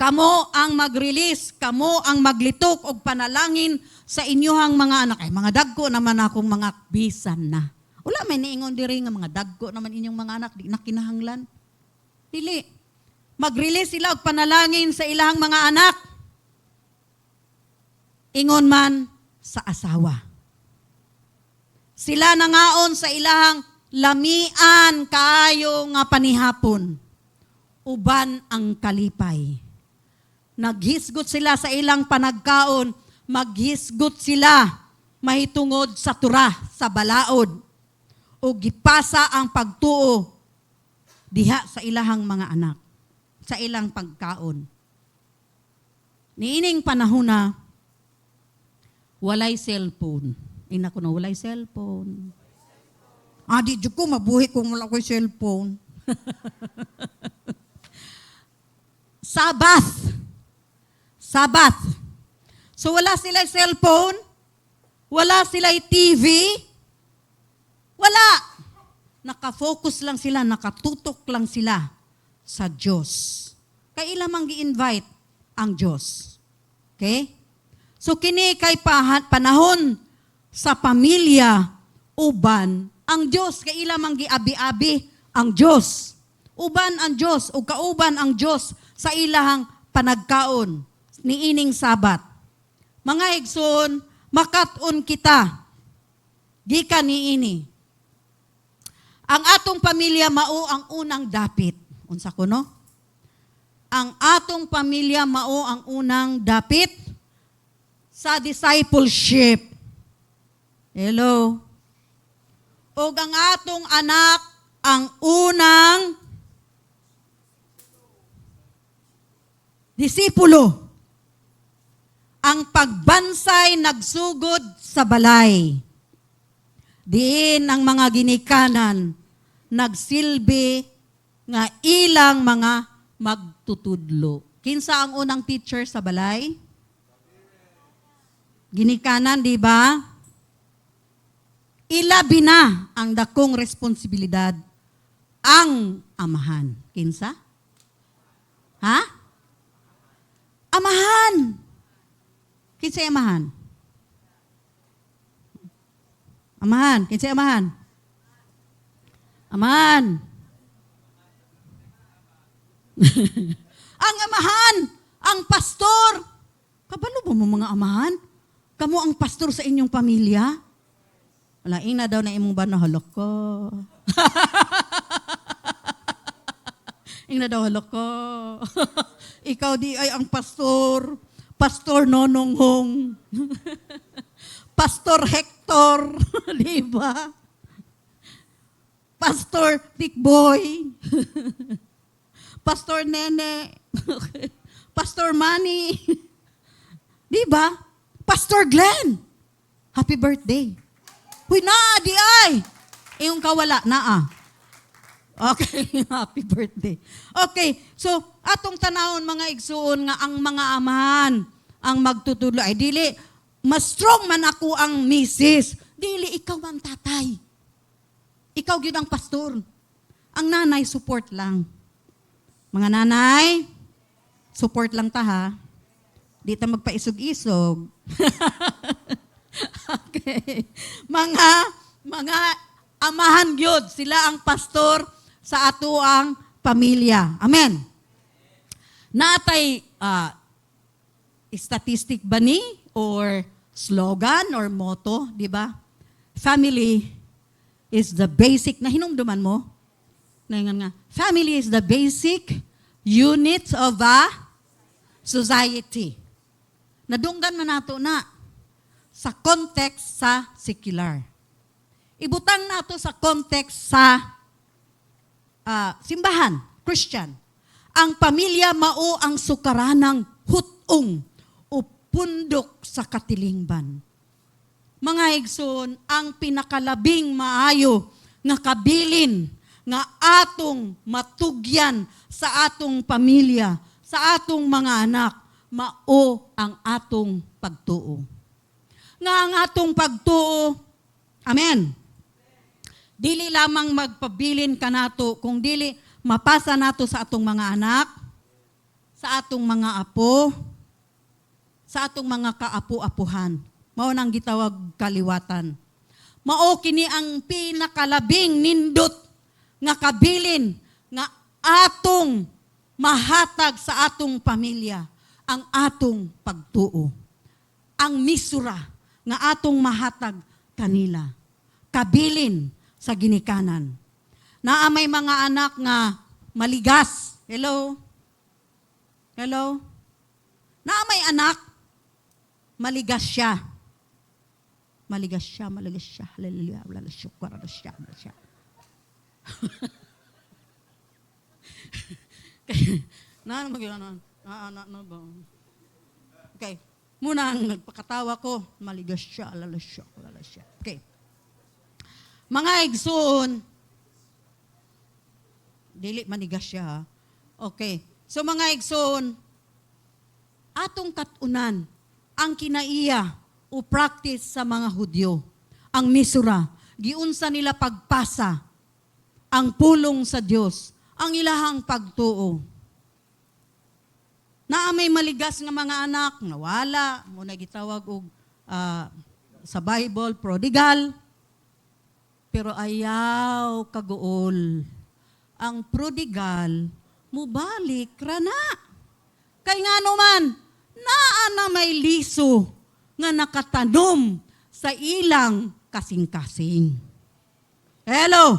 Kamo ang mag-release, kamo ang maglitok og panalangin sa inyohang mga anak. Ay, mga dagko naman akong mga bisan na. Wala may niingon diri nga mga dagko naman inyong mga anak, di na kinahanglan. Dili. Mag-release sila og panalangin sa ilahang mga anak. Ingon man sa asawa. Sila nangaon sa ilahang lamian kaayo nga panihapon. Uban ang kalipay. Naghisgot sila sa ilang panagkaon, maghisgot sila mahitungod sa tura, sa balaod. o gipasa ang pagtuo diha sa ilahang mga anak, sa ilang pagkaon. Niining panahon na walay cellphone. Ina ko na walay cellphone. Di ko mabuhi kung wala ko'y cellphone. Sabbath. So wala sila cellphone, wala sila TV, wala. Nakafocus lang sila, nakatutok lang sila sa Diyos. Kaya ilang gi-invite ang Diyos. Okay? So kini kay panahon sa pamilya, uban ang Diyos. Kaya ilang gi-abi-abi ang Diyos. Uban ang Diyos, o kauban ang Diyos sa ilahang panagkaon niining Sabat. Mga igsoon, makat-on kita. Gikan niini. Ang atong pamilya mao ang unang dapit. Unsa ko no? Ang atong pamilya mao ang unang dapit sa discipleship. Hello. O ang atong anak ang unang disipulo. Ang pagbansay nagsugod sa balay. Diin ang mga ginikanan nagsilbi nga ilang mga magtutudlo. Kinsa ang unang teacher sa balay? Ginikanan, di ba? Ilabi na ang dakong responsibilidad ang amahan. Kinsa? Ha? Amahan. Kinsa amahan? Amahan. Kinsa amahan? Amahan. Ang amahan, ang pastor. Kabalo ba mo mga amahan? Kamu ang pastor sa inyong pamilya? Wala, ina daw na imong ba nahalok ko. Ina daw halok ko. Ikaw di ay ang pastor. Pastor Nononghong. Pastor Hector. Di ba? Pastor Dick Boy. Pastor Nene. Pastor Manny. Di ba? Pastor Glenn. Happy birthday. Huy na, di ay. Iyong kawala, naa. Okay, happy birthday. Okay, so atong tanawon mga igsuon nga ang mga amahan ang magtutulo ay dili mas strong man ako ang misis. Dili ikaw ang tatay. Ikaw gyud ang pastor. Ang nanay support lang. Mga nanay, support lang ta ha. Di ta magpaisog-isog. Okay. Mga amahan gyud sila ang pastor sa ato ang pamilya. Amen. Natay statistic ba ni or slogan or motto, di ba? Family is the basic, na hinumduman mo? Naingan nga, family is the basic unit of a society. Nadunggan man nato na sa context sa secular. Ibutang nato sa context sa simbahan, Christian. Ang pamilya mao ang sukaranang hutong o pundok sa katilingban. Mga igsoon, ang pinakalabing maayo nga kabilin nga atong matugyan sa atong pamilya, sa atong mga anak, mao ang atong pagtuo. Nga ang atong pagtuo, amen, dili lamang magpabilin ka nato, kung dili mapasa nato sa atong mga anak, sa atong mga apo, sa atong mga kaapu-apuhan. Mao nang gitawag kaliwatan. Mao kini ang pinakalabing nindot nga kabilin nga atong mahatag sa atong pamilya, ang atong pagtuo. Ang misura nga atong mahatag kanila. Kabilin sa ginikanan. Naa may mga anak nga maligas. Hello? Hello? Naa may anak, maligas siya. Maligas siya. Hallelujah. Hallelujah. Okay. Muna ang nagpakatawa ko, maligas siya. Okay. Mga igsoon, dili manigas siya ha. Okay. So mga igsoon, atong katunan, ang kinaiya o practice sa mga Hudyo, ang misura, giunsa nila pagpasa, ang pulong sa Dios, ang ilahang pagtuo. Naa may maligas nga mga anak, nawala, muna gitawag og sa Bible, prodigal, pero ayaw kaguol. Ang prodigal, mubalik rana. Kay nga naman, naa na may liso nga nakatanom sa ilang kasing-kasing. Hello?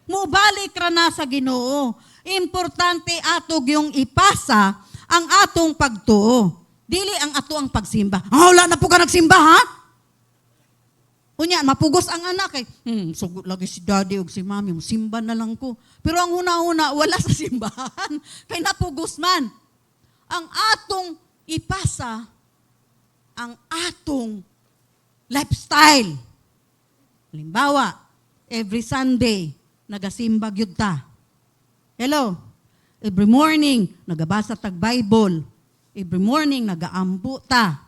Mubalik rana sa Ginoo. Importante atog yung ipasa ang atong pagtuo. Dili ang ato ang pagsimba. Wala na po ka nagsimba, ha? Unya, mapugos ang anak eh. Sugot lagi si daddy o si mami, simba na lang ko. Pero ang una-una, wala sa simbahan. Kay napugos man. Ang atong ipasa, ang atong lifestyle. Halimbawa, every Sunday, nagasimba gyud ta. Hello? Every morning, nagabasa tag Bible. Every morning, nagaampo ta.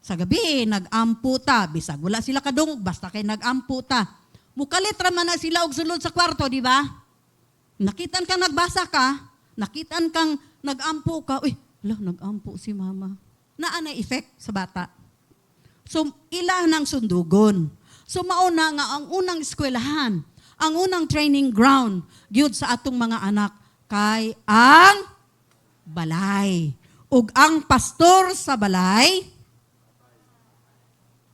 Sa gabi, nag-ampo ta. Bisag, wala sila kadungog, basta kay nag-ampo ta. Mukalit raman na sila og sulod sa kwarto, di ba? Nakitan kang nagbasa ka, nakitan kang nag-ampo ka, uy, nag-ampo si mama. Naa na effect sa bata. So, ila ng sundugon. So, mauna nga ang unang eskwelahan, ang unang training ground, gyud sa atong mga anak, kay ang balay. Ug ang pastor sa balay,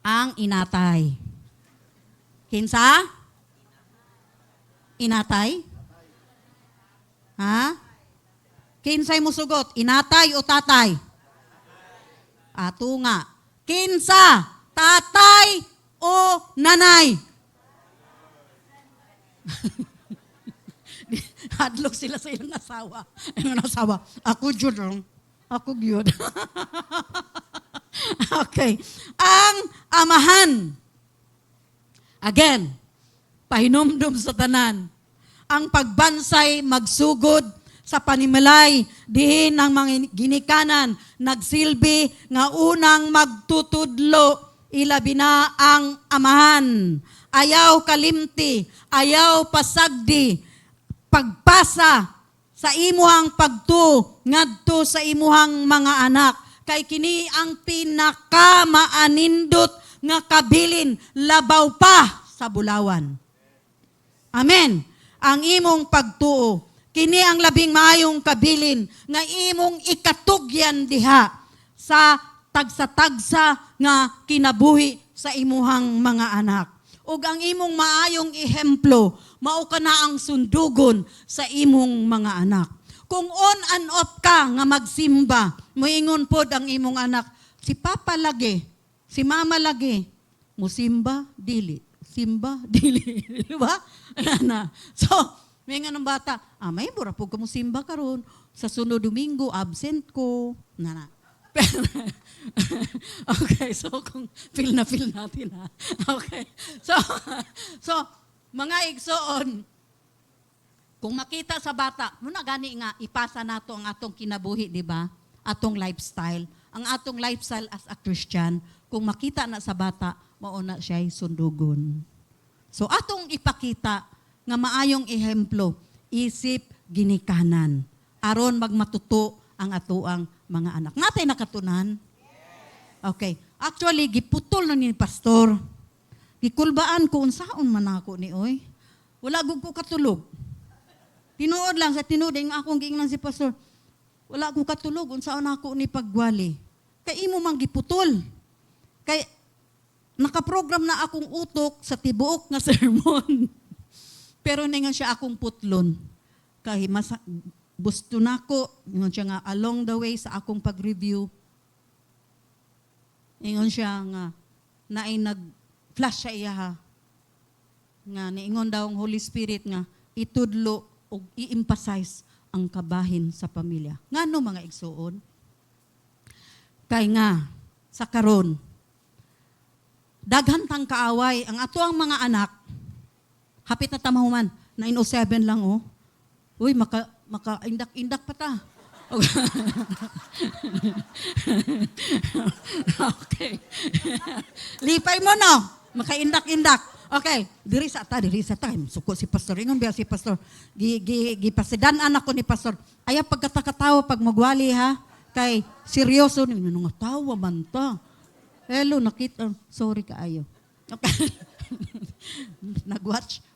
ang inatay. Kinsa? Inatay? Ha? Kinsay mo sugot? Inatay o tatay? Ato nga. Kinsa? Tatay o nanay? Hadlok sila sa ilang asawa. Ilang asawa. Ako jud. Ako gyud. Okay. Ang amahan. Again, pahinumdum sa tanan. Ang pagbansay magsugod sa panimalay dihin ang mga ginikanan nagsilbi nga unang magtutudlo ilabi na ang amahan. Ayaw kalimti, ayaw pasagdi, pagpasa sa imuhang pagtu ngadto sa imuhang mga anak. Kay kini ang pinakamaanindot nga kabilin labaw pa sa bulawan. Amen. Ang imong pagtuo, kini ang labing maayong kabilin nga imong ikatugyan diha sa tagsa-tagsa nga kinabuhi sa imuhang mga anak. Ug ang imong maayong ehemplo, mao kana ang sundugon sa imong mga anak. Kung on and off ka nga magsimba, moingon pod ang imong anak, si Papa lagi, si Mama lagi, musimba, dili. Simba, dili. Di ba? Na. So, may nga ng bata, may mura po ka musimba karon sa sunod Domingo, absent ko. Na. Okay, so kung feel natin ha. Okay. So mga igsoon, kung makita sa bata, muna gani nga ipasa nato ang atong kinabuhi, di ba? Atong lifestyle. Ang atong lifestyle as a Christian, kung makita na sa bata, mauna siya'y sundugon. So atong ipakita nga maayong ehemplo, isip ginikanan. Aron magmatuto ang atuang mga anak. Natay nakatunan? Okay. Actually, giputol na ni pastor. Gikulbaan ko unsaon man ako ni oy. Wala gud ko katulog. Tinuod lang sa tinuod ang akong giingnan si pastor. Wala ko katulog unsaon ako ni pagwali. Kay imo man giputol. Kay nakaprogram na akong utok sa tibuok nga sermon. Pero ningon siya akong putlon. Kay gusto nako, ningon siya nga along the way sa akong pag-review. Ingon siya nga, naay nag-flash siya iya ha. Nga, niingon daw ang Holy Spirit nga, itudlo o i-emphasize ang kabahin sa pamilya. Ngano mga igsuon? Kay nga, sa karon, daghan tang kaaway, ang ato ang mga anak, hapit na tamahuman, 9:07 lang oh. Uy, maka-indak-indak pa ta. Okay. Lipay mo no, maka-indak-indak. Okay, diri sa ta. Suko si pastor. Ingon biya si pastor. Gipasidan-an ako ni pastor. Aya pagkatakatawa pag magwali ha. Kay seryoso ni nga tawa man ta. Hello, nakita. Sorry kaayo. Okay.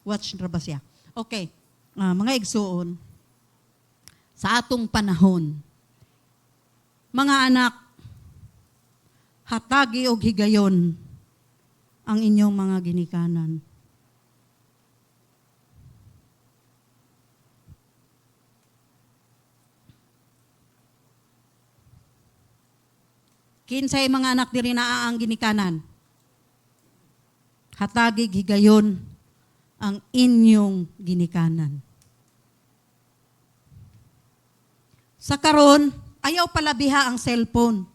Watch na ba siya? Okay. Mga igsuon, sa atong panahon, mga anak, hatagi o higayon ang inyong mga ginikanan. Kinsay mga anak diri naa ang ginikanan. Hatagi higayon ang inyong ginikanan. Sa karon, ayaw palabiha ang cellphone.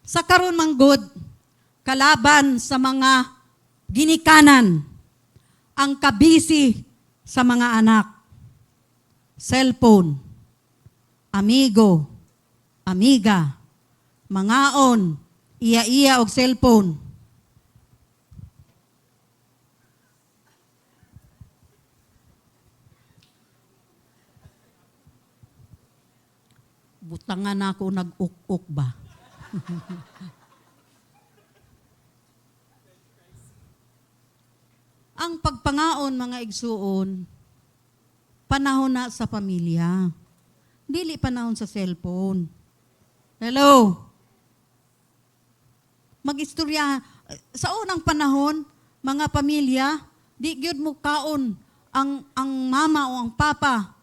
Sa karon manggod, kalaban sa mga ginikanan, ang kabisi sa mga anak. Cellphone, amigo, amiga, mangaon, iya-iya og cellphone. Butangan ako nag-uk-uk ba? Ang pagpangaon, mga igsuon, panahon na sa pamilya. Dili panahon sa cellphone. Hello? Mag-istorya. Sa unang panahon, mga pamilya, di gyud mo kaon ang mama o ang papa.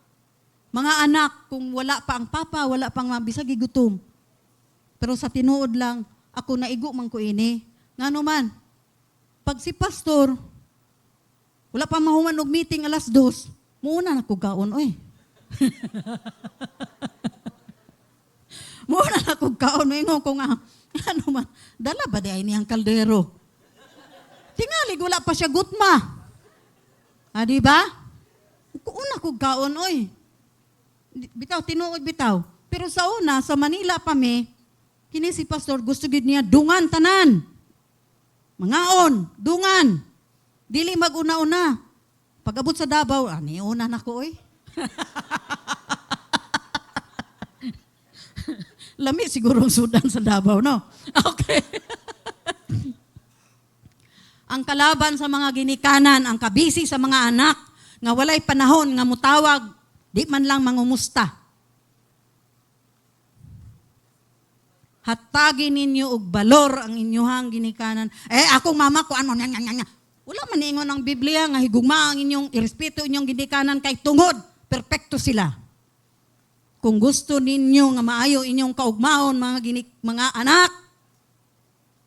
Mga anak, kung wala pa ang papa, wala pang mabisag igutom. Pero sa tinuod lang, ako naigo man ko ini. Ngano man, pag si pastor, wala pa mahuman og meeting 2:00, muna na ko kaon, oy. Muna na ko kaon, ingon ko nga, ano man, dala ba di ay niyang kaldero? Tingali, wala pa siya gutma. Di ba? Una ko kaon, oy. Bitaw, tinuod bitaw. Pero sa una, sa Manila pa me, kini si pastor, gusto gid niya, dungan tanan. Mangaon, dungan. Dili mag-una-una. Pag-abot sa Davao, una na ko, oy. Lami siguro ang sudan sa Davao, no? Okay. Ang kalaban sa mga ginikanan, ang kabisi sa mga anak, nga walay panahon, nga mutawag, di man lang mangumusta. Hatagi ninyo og balor ang inyohang ginikanan. Akong mama ko ano, wala man ingon ang Biblia nga higugma ang inyong irespeto inyong ginikanan kay tungod perpekto sila. Kung gusto ninyo nga maayo inyong kaugmaon mga anak,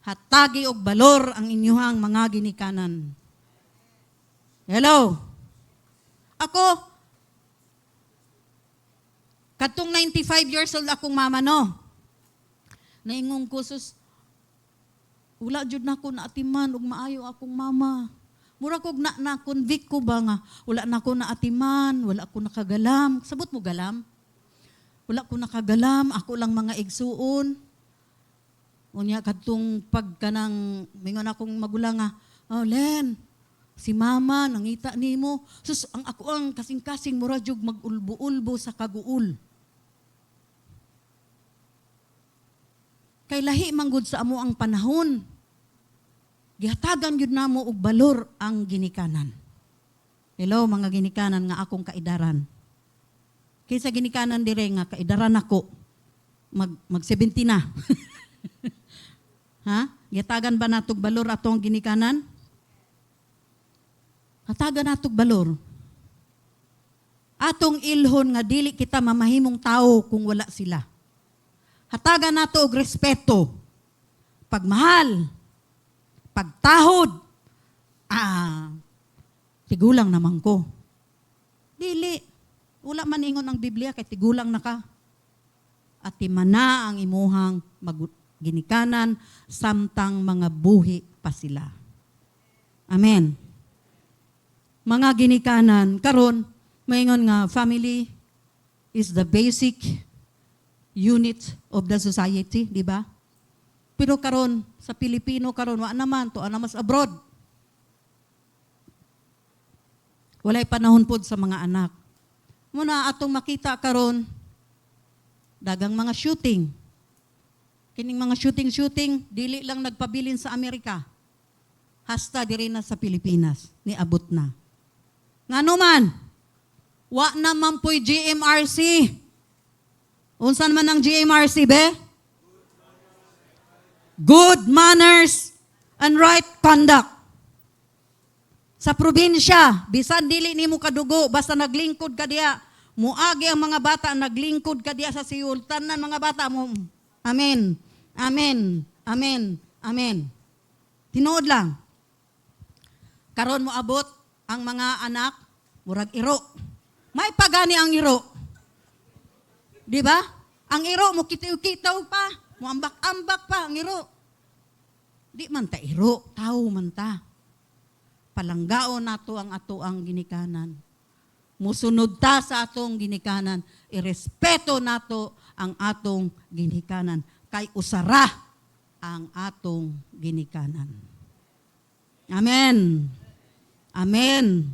hatagi og balor ang inyohang mga ginikanan. Hello. Ako katong 95 years old akong mama no. Naingon ko sus wala jud nako naatiman og maayo akong mama. Mura kog na convict ko ba nga wala nako naatiman, wala ko nakagalam. Sabot mo galam? Wala ko nakagalam, ako lang mga igsuon. Unya kadtong pagkanang mingon akong magulang nga, "Oh, Len, si mama nangita nimo." Sus ang ako ang kasing-kasing mura jud magulbo-ulbo sa kaguul. Kay lahi manggod sa amo ang panahon. Gihatagan yun namo og balor ang ginikanan. Hello mga ginikanan nga akong kaidaran. Kaysa ginikanan dire nga kaidaran ako mag 70 na. Ha? Gihatagan ba natog balor atong ginikanan? Hatagan natog balor. Atong ilhon nga dili kita mamahimong tao kung wala sila. Hatagan nato og respeto. pagmahal, pagtahod, tigulang naman ko. Dili. Wala man ingon ang Biblia kay tigulang na ka. At timana ang imuhang ginikanan samtang mga buhi pa sila. Amen. Mga ginikanan, karon maingon nga family is the basic unit of the society, di ba? Pero karon sa Pilipino karon wa naman to mas abroad. Walay panahon pod sa mga anak. Muna atong makita karon dagang mga shooting. Kining mga shooting dili lang nagpabilin sa Amerika. Hasta diri na sa Pilipinas ni abot na. Ngano man wa naman po'y GMRC. Unsan man ang GMRC be? Good manners and right conduct. Sa probinsya, bisan dili nimo kadugo, basta naglingkod ka diya, muagi ang mga bata, naglingkod ka diya sa Seoul, tanan mga bata mo, amen, amen, amen, amen. Tinuod lang. Karon mo abot ang mga anak, murag iro. May pagani ang iro. Di ba? Ang iro, mo kitaw-kitaw pa, mo ambak-ambak pa ang iro. Di man ta iro, tao man ta. Palanggao nato ang ato ang ginikanan. Musunod ta sa atong ginikanan. Irespeto nato ang atong ginikanan. Kay usara ang atong ginikanan. Amen. Amen.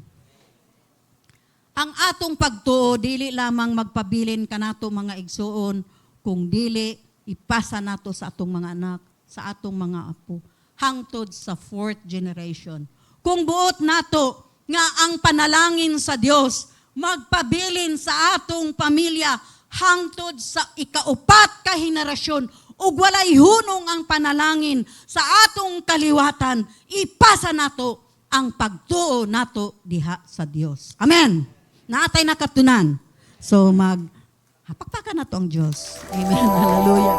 Ang atong pagtuo, dili lamang magpabilin kanato mga igsuon, kung dili ipasa nato sa atong mga anak, sa atong mga apo, hangtod sa 4th generation. Kung buot nato nga ang panalangin sa Dios magpabilin sa atong pamilya hangtod sa ikaupat ka henerasyon ug walay hunong ang panalangin sa atong kaliwatan, ipasa nato ang pagtuo nato diha sa Dios. Amen. Naatay nakatunan. So hapakpakan nato ang Dios. Amen. Hallelujah.